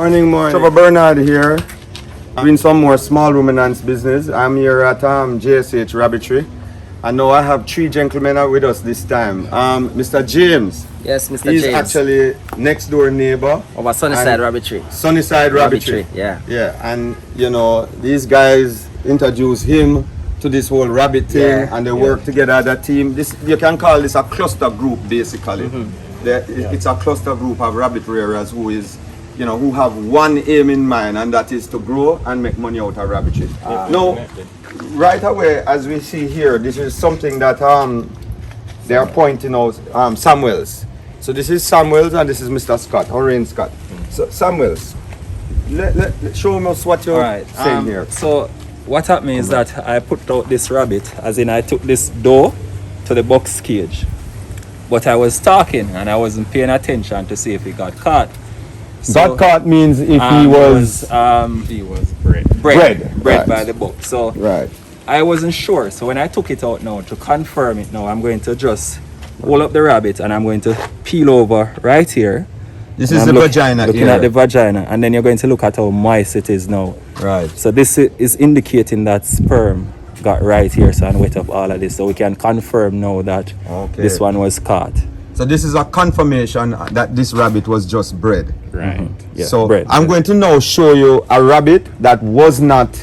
Morning. Trevor Bernard here. Doing some more small ruminants business. I'm here at JSH Rabbitry. And now I have three gentlemen out with us this time. Mr. James. Yes, Mr. He's James. actually next door neighbor. Over Sunnyside Rabbitry. Sunnyside Rabbitry. Yeah. Yeah, and you know, these guys introduced him to this whole rabbit thing, and they work together as a team. This, you can call this a cluster group basically. It's a cluster group of rabbit rearers who have one aim in mind, and that is to grow and make money out of rabbitry. Now, right away, as we see here, this is something that they are pointing out, Samuels. So this is Samuels and this is Mr. Scott, Orion Scott. So Samuels, show us what you're saying here. So what happened is that I put out this rabbit, as in I took this doe to the box cage. But I was talking and I wasn't paying attention to see if he got caught. So, got caught means if he was bred right. by the book. So I wasn't sure. So when I took it out now to confirm it now, I'm going to just hold up the rabbit and I'm going to peel over right here. This is the vagina. Looking at the vagina, and then you're going to look at how moist it is now. Right. So this is indicating that sperm got right here, so and wet up all of this, so we can confirm now that this one was caught. So this is a confirmation that this rabbit was just bred. Right. Yeah, so bred. I'm going to now show you a rabbit that was not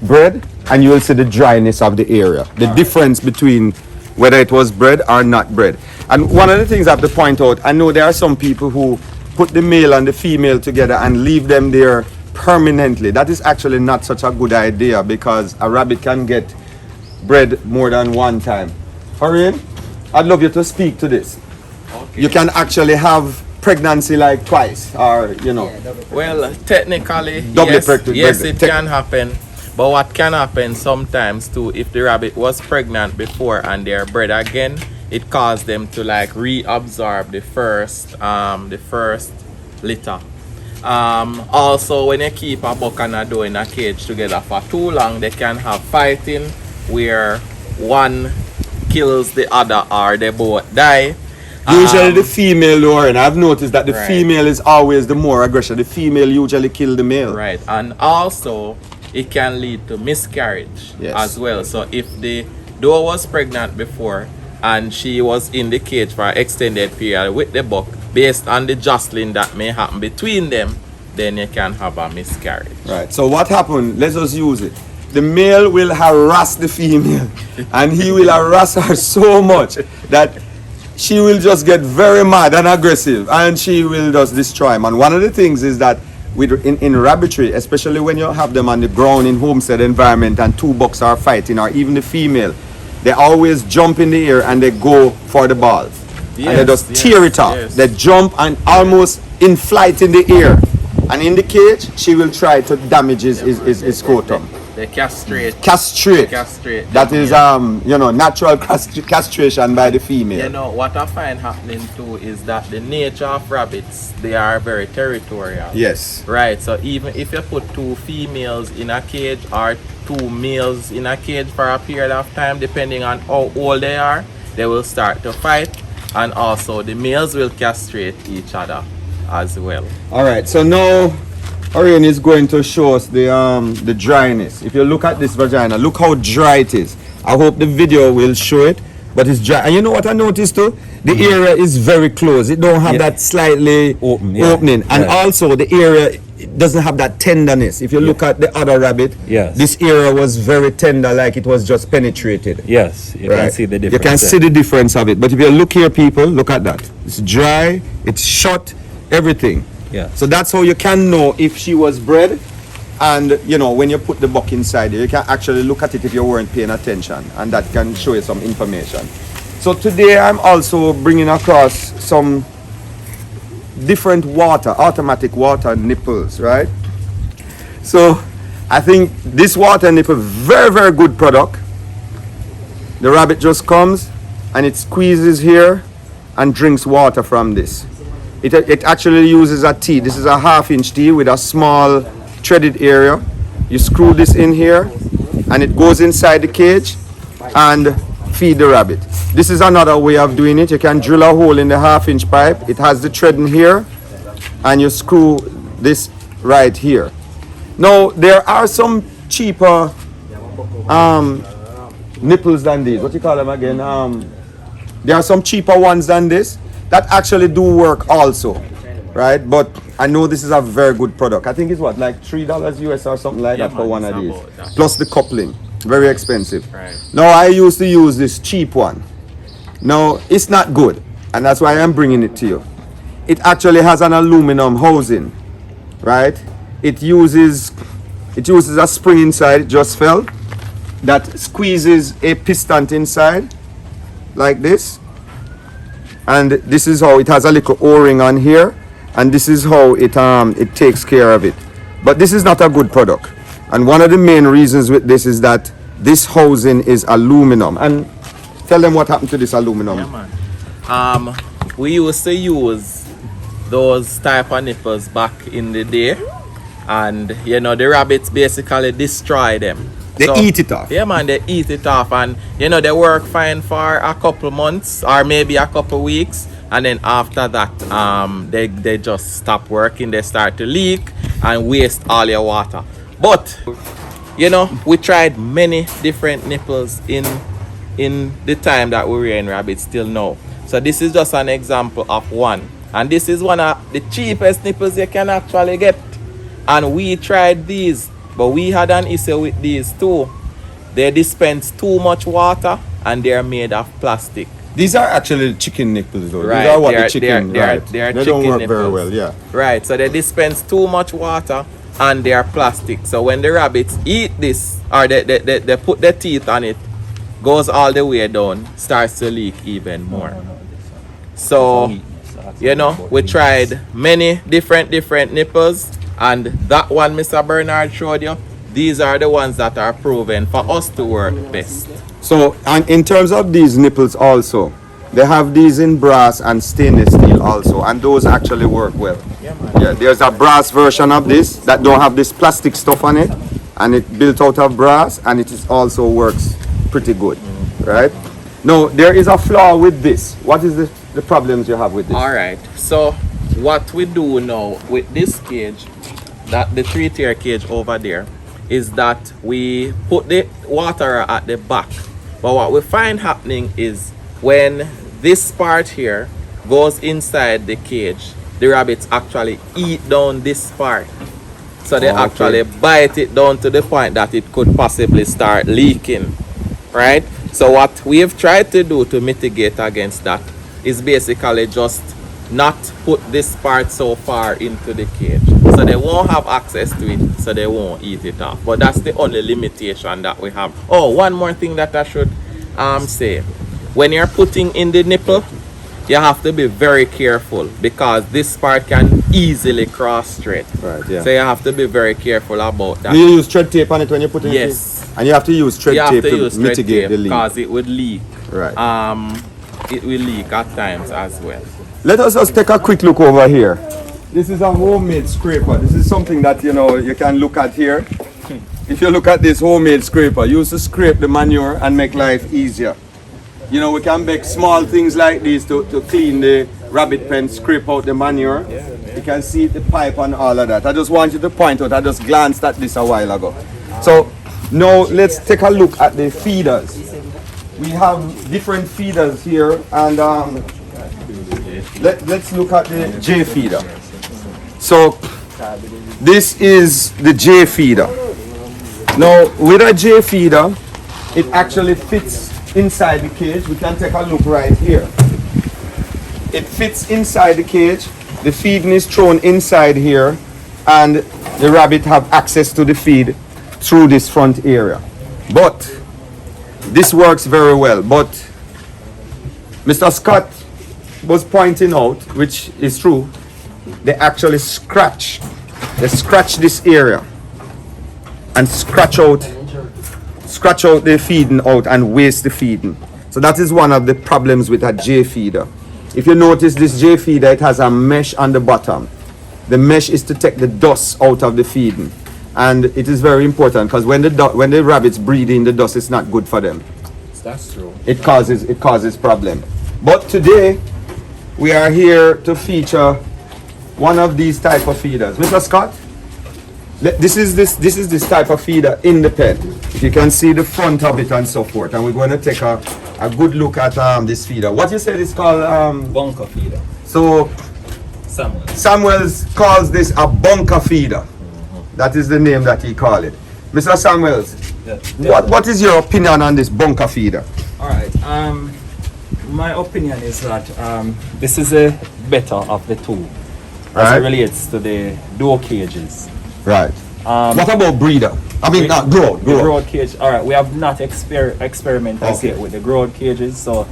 bred, and you will see the dryness of the area, the difference between whether it was bred or not bred. And one of the things I have to point out, I know there are some people who put the male and the female together and leave them there permanently. That is actually not such a good idea, because a rabbit can get bred more than one time. Hurry, I'd love you to speak to this. You can actually have pregnancy like twice, or well, technically yes, it can happen. But what can happen sometimes too, if the rabbit was pregnant before and they're bred again, it causes them to like reabsorb the first litter. Also, when you keep a buck and a doe in a cage together for too long, they can have fighting where one kills the other or they both die. Usually the female, Lauren, I've noticed that the female is always the more aggressive. The female usually kill the male. Right, and also it can lead to miscarriage as well. So if the doe was pregnant before and she was in the cage for an extended period with the buck, based on the jostling that may happen between them, then you can have a miscarriage. Right, so what happened, let's just use it. The male will harass the female and he will harass her so much that she will just get very mad and aggressive and she will just destroy him. And one of the things is that in rabbitry, especially when you have them on the ground in homestead environment and two bucks are fighting, or even the female, they always jump in the air and they go for the balls. And they just tear it off. They jump and almost in flight in the air. And in the cage, she will try to damage his scrotum. They castrate. That is natural castration by the female. You know what I find happening too is that the nature of rabbits, they are very territorial. Yes. Right. So even if you put two females in a cage or two males in a cage for a period of time, depending on how old they are, they will start to fight, and also the males will castrate each other as well. All right. So now Orion is going to show us the dryness. If you look at this vagina, look how dry it is. I hope the video will show it, but it's dry. And you know what I noticed too? The area is very close. It don't have that slightly opening. And also the area doesn't have that tenderness. If you look at the other rabbit, this area was very tender, like it was just penetrated. Yes, you can see the difference. You can see the difference of it. But if you look here, people, look at that. It's dry, it's short, everything. Yeah. So that's how you can know if she was bred. And when you put the buck inside, you can actually look at it if you weren't paying attention, and that can show you some information. So today I'm also bringing across some different automatic water nipples, right? So I think this water nipple, very, very good product. The rabbit just comes and it squeezes here and drinks water from this. It actually uses a T. This is a 1/2-inch T with a small threaded area. You screw this in here and it goes inside the cage and feed the rabbit. This is another way of doing it. You can drill a hole in the 1/2-inch pipe. It has the thread in here and you screw this right here. Now there are some cheaper nipples than these. What do you call them again? There are some cheaper ones than this that actually do work also, right? But I know this is a very good product. I think it's what, like $3 US or something like that for one of these. Plus the coupling, very expensive. Right. Now I used to use this cheap one. Now it's not good, and that's why I'm bringing it to you. It actually has an aluminum housing, right? It uses a spring inside, it just fell, that squeezes a piston inside like this, and this is how it has a little o-ring on here, and this is how it takes care of it. But this is not a good product, and one of the main reasons with this is that this housing is aluminum. And tell them what happened to this aluminum. Yeah, man. We used to use those type of nipples back in the day, and you know the rabbits basically destroy them. They eat it off. Yeah, man, they eat it off, and you know they work fine for a couple months or maybe a couple weeks, and then after that they just stop working. They start to leak and waste all your water. But you know, we tried many different nipples in the time that we were in rabbits till now. So this is just an example of one, and this is one of the cheapest nipples you can actually get. And we tried these, but we had an issue with these too. They dispense too much water, and they're made of plastic. These are actually chicken nipples though. Right. These are what the chicken, right? They don't work nipples. very well, yeah. Right, so they dispense too much water, and they are plastic. So when the rabbits eat this, or they put their teeth on it, goes all the way down, starts to leak even more. So, you know, we tried many different nipples, and that one Mr. Bernard showed you, these are the ones that are proven for us to work best. So, and in terms of these nipples also, they have these in brass and stainless steel also, and those actually work well. Yeah, man. Yeah, there's a brass version of this that don't have this plastic stuff on it, and it built out of brass, and it is also works pretty good, right? Now, there is a flaw with this. What is the problems you have with this? All right, so what we do now with this cage, that the 3-tier cage over there, is that we put the waterer at the back. But what we find happening is when this part here goes inside the cage, the rabbits actually eat down this part. So they actually bite it down to the point that it could possibly start leaking, right? So what we have tried to do to mitigate against that is basically just not put this part so far into the cage, so they won't have access to it, so they won't eat it off. But that's the only limitation that we have. Oh, one more thing that I should say. When you're putting in the nipple, you have to be very careful, because this part can easily cross straight. Right, yeah. So you have to be very careful about that. Do you use thread tape on it when you put it in? Yes. And you have to use thread tape to mitigate the leak. Because it would leak. Right. It will leak at times as well. Let us just take a quick look over here. This is a homemade scraper. This is something that, you know, you can look at here. If you look at this homemade scraper, you used to scrape the manure and make life easier. You know, we can make small things like this to clean the rabbit pen, scrape out the manure. You can see the pipe and all of that. I just want you to point out, I just glanced at this a while ago. So now let's take a look at the feeders. We have different feeders here, and let's look at the J feeder. So this is the J feeder. Now with a J feeder, it actually fits inside the cage. We can take a look right here. It fits inside the cage. The feeding is thrown inside here, and the rabbit have access to the feed through this front area. But this works very well. But Mr. Scott was pointing out, which is true, they actually scratch. They scratch this area and scratch out the feeding out and waste the feeding. So that is one of the problems with a J feeder. If you notice this J feeder, it has a mesh on the bottom. The mesh is to take the dust out of the feeding, and it is very important, because when the rabbits breathe in the dust, it's not good for them. That's true. It causes problem. But today we are here to feature one of these type of feeders. Mr. Scott, this is this type of feeder in the pen. If you can see the front of it and so forth. And we're going to take a good look at this feeder. What you said is called Bunker feeder. So Samuels calls this a bunker feeder. That is the name that he called it. Mr. Samuels, what is your opinion on this bunker feeder? All right. My opinion is that this is a better of the two as it relates to the door cages. Right. What about breeder? I mean, not growth. Growth cage. All right. We have not experimented yet with the growth cages, so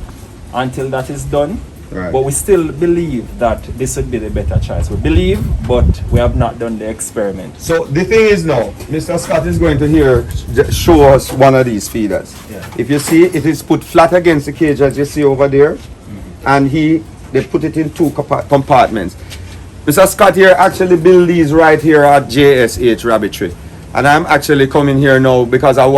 until that is done. Right. But we still believe that this would be the better choice. We believe, but we have not done the experiment. So the thing is now, Mr. Scott is going to show us one of these feeders. Yeah. If you see, it is put flat against the cage as you see over there, and they put it in two compartments. Mr. Scott here actually built these right here at JSH Rabbitry, and I'm actually coming here now because I'm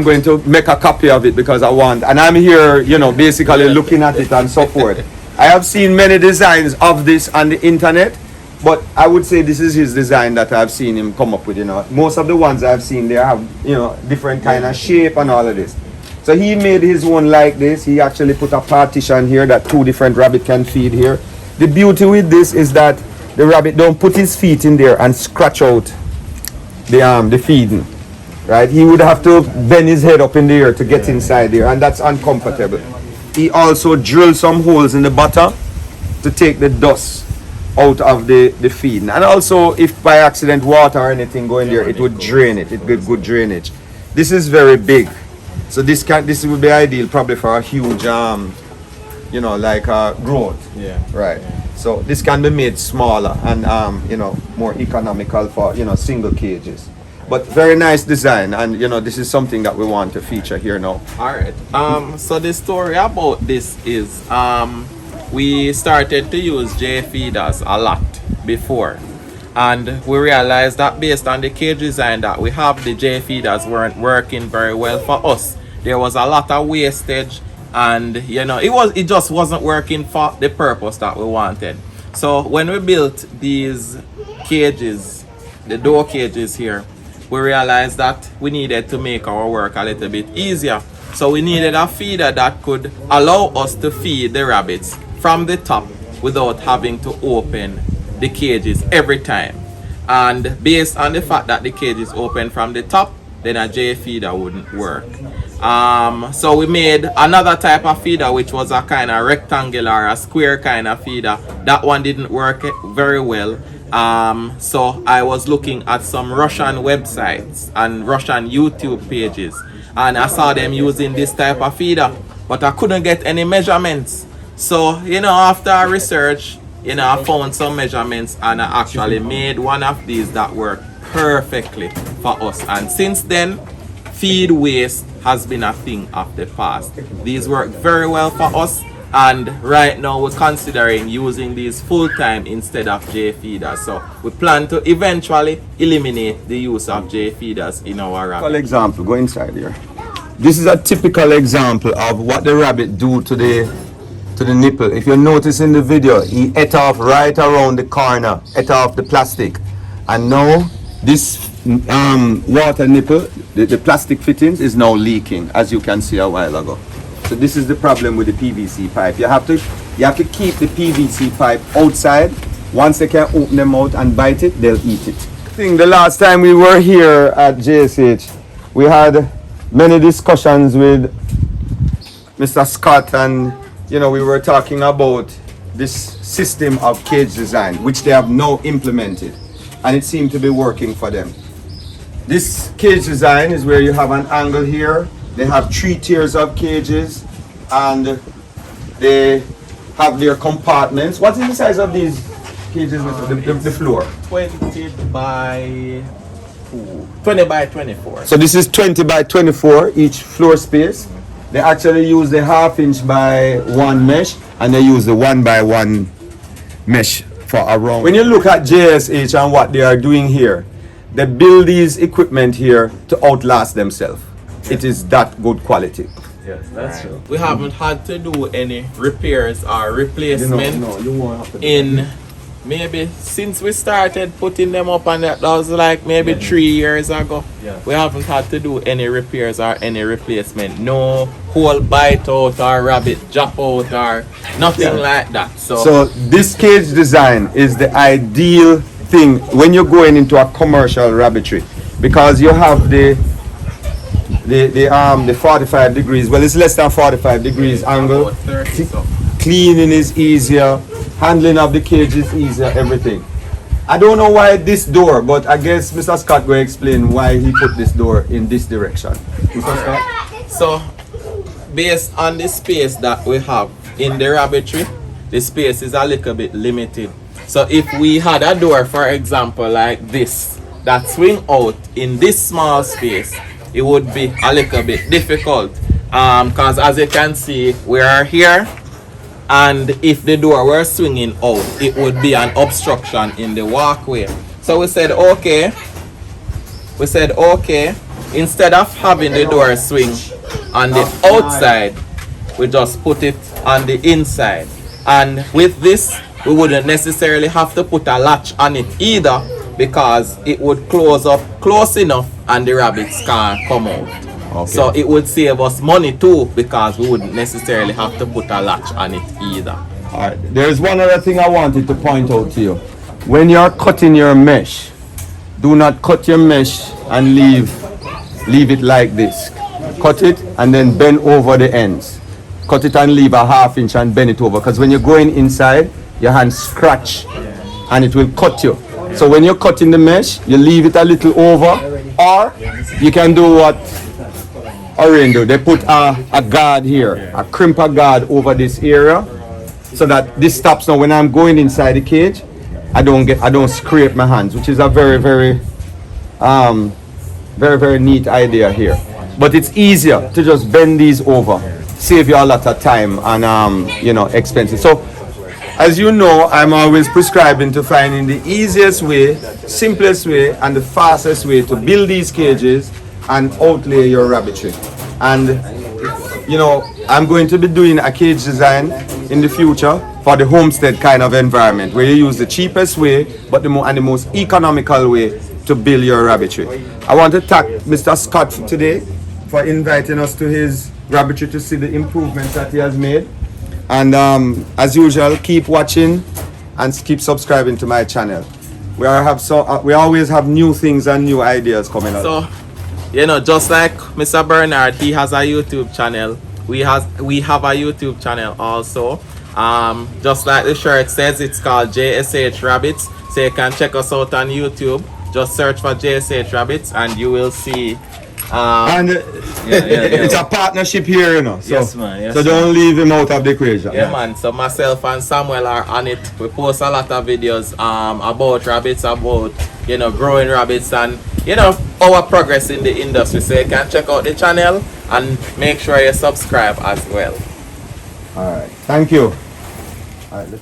going to make a copy of it because I want, and I'm here, you know, basically looking at it and so forth. I have seen many designs of this on the internet, but I would say this is his design that I've seen him come up with, you know. Most of the ones I've seen, they have, you know, different kind of shape and all of this. So he made his one like this. He actually put a partition here that two different rabbit can feed here. The beauty with this is that the rabbit don't put his feet in there and scratch out the feeding. Right, he would have to bend his head up in the air to get inside there, and that's uncomfortable. He also drilled some holes in the bottom to take the dust out of the feeding, and also if by accident water or anything go in there, it would drain it. It get good drainage. This is very big, so this would be ideal probably for a huge you know, like growth. Yeah. Right. So this can be made smaller and you know, more economical for, you know, single cages. But very nice design, and you know, this is something that we want to feature here now. All right. So the story about this is we started to use J feeders a lot before, and we realized that based on the cage design that we have, the J feeders weren't working very well for us. There was a lot of wastage, and you know, it just wasn't working for the purpose that we wanted. So when we built these cages, the door cages here, we realized that we needed to make our work a little bit easier. So we needed a feeder that could allow us to feed the rabbits from the top without having to open the cages every time. And based on the fact that the cage is open from the top, then a J feeder wouldn't work. So we made another type of feeder, which was a kind of rectangular, a square kind of feeder. That one didn't work very well. So I was looking at some Russian websites and Russian YouTube pages, and I saw them using this type of feeder, but I couldn't get any measurements. So, you know, after research, you know, I found some measurements, and I actually made one of these that worked perfectly for us. And since then, feed waste has been a thing of the past. These work very well for us. And right now we're considering using these full-time instead of J feeders. So we plan to eventually eliminate the use of J feeders in our rabbit. Typical example, go inside here. This is a typical example of what the rabbit do to the nipple. If you notice in the video, he ate off right around the corner, ate off the plastic. And now this water nipple, the plastic fittings is now leaking, as you can see a while ago. So this is the problem with the PVC pipe. You have to keep the PVC pipe outside. Once they can open them out and bite it, they'll eat it. I think the last time we were here at JSH, we had many discussions with Mr. Scott, and you know, we were talking about this system of cage design, which they have now implemented, and it seemed to be working for them. This cage design is where you have an angle here. They have 3 tiers of cages, and they have their compartments. What is the size of these cages with the floor? 20 by 24. So this is 20 by 24 each floor space. They actually use the 1/2 inch by 1 mesh, and they use the 1 by 1 mesh for around. When you look at JSH and what they are doing here, they build these equipment here to outlast themselves. It is that good quality. Yes, that's true. We haven't had to do any repairs or replacement you won't have to do in maybe since we started putting them up, and that was like maybe 3 years ago. Yeah. We haven't had to do any repairs or any replacement. No whole bite out or rabbit drop out or nothing like that. So this cage design is the ideal thing when you're going into a commercial rabbitry, because you have the 45 degrees. Well, it's less than 45 degrees angle. About 30, so. Cleaning is easier, handling of the cage is easier, everything. I don't know why this door, but I guess Mr. Scott will explain why he put this door in this direction. Mr. Scott? So, based on the space that we have in the rabbitry, the space is a little bit limited. So if we had a door, for example, like this, that swing out in this small space, it would be a little bit difficult. Because as you can see, we are here, and if the door were swinging out, it would be an obstruction in the walkway. So we said okay, instead of having the door swing on the outside, we just put it on the inside. And with this, we wouldn't necessarily have to put a latch on it either, because it would close up close enough and the rabbits can't come out. Okay. So it would save us money too, because we wouldn't necessarily have to put a latch on it either. Alright, there's one other thing I wanted to point out to you. When you're cutting your mesh, do not cut your mesh and leave it like this. Cut it and then bend over the ends. Cut it and leave a ½ inch and bend it over, because when you're going inside, your hands scratch and it will cut you. So when you're cutting the mesh, you leave it a little over, or you can do what Orion do. They put a guard here, a crimper guard over this area, so that this stops. Now when I'm going inside the cage, I don't scrape my hands, which is a very neat idea here. But it's easier to just bend these over, save you a lot of time and expenses. So as you know, I'm always prescribing to finding the easiest way, simplest way, and the fastest way to build these cages and outlay your rabbitry. And I'm going to be doing a cage design in the future for the homestead kind of environment, where you use the cheapest way but the most economical way to build your rabbitry. I want to thank Mr. Scott today for inviting us to his rabbitry to see the improvements that he has made. And as usual, keep watching and keep subscribing to my channel. We always have new things and new ideas coming out. So, just like Mr. Bernard, he has a YouTube channel. We have a YouTube channel also. Just like the shirt says, it's called JSH Rabbits. So you can check us out on YouTube. Just search for JSH Rabbits and you will see. It's a partnership here, So, Yes, man. So don't leave him out of the equation. Yeah, man. So myself and Samuel are on it. We post a lot of videos about rabbits, about growing rabbits, and our progress in the industry. So you can check out the channel and make sure you subscribe as well. All right. Thank you. All right.